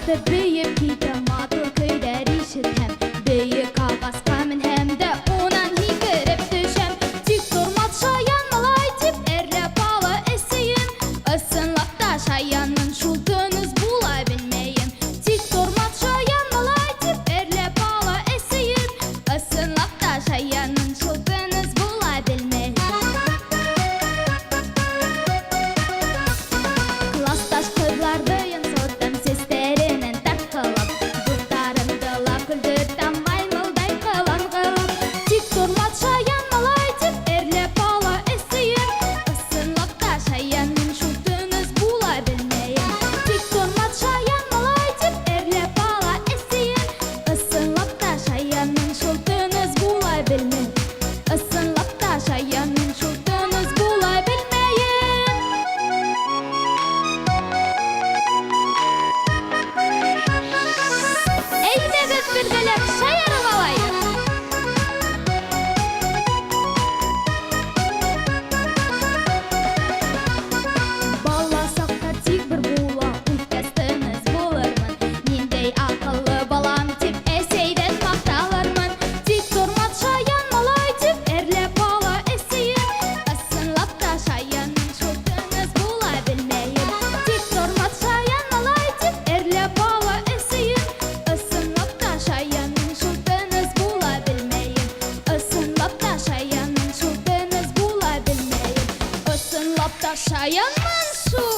Аты бейіп кейді матур көйлер ишітем. Бейік ағасқа мен хәмді онан хикіріп түшем. Тик тұрмат шаян малай деп әрлеп алы әсейін. Ысынлап та шаянның шултыңыз була білмейін. Тик тұрмат шаян малай деп әрлеп алы әсейін. Ысынлап та шаянның шултыңыз була білмейін. Классташ қызларды янсоттым сестерінен таққылып. Бұттарымды лап күлдіртам маймылдай қылан-қылып. Тик тұрмат шаян малай деп әрлеп алы әсейін. Ысынлап та шаянның шултыңыз була білмейін. Тик тұрмат шаян малай деп әрлеп алы әсейін. Ысынлап та шаянның шултыңыз була білмейін. Ысынлап та шаянның шултыңыз була білмейін. Әйдәгіз біргілеп шаярып алайық. Бала сақта тик бір була үлкәстіңіз болырмын. Нендей ақыллы балам деп әсейден мақталырмын. Тик тұрмат шаян малай деп әрлеп алы әсейін. Ысынлап та шаянның шултыңыз була білмейін. Тик тұрмат шаян малай деп әрлеп алы әсейін. Ысынлап та шаянның шултыңыз була білмейін. Ысынлап та шаянның шултыңыз була білмейін. Ысынлап та шаянның шултыңыз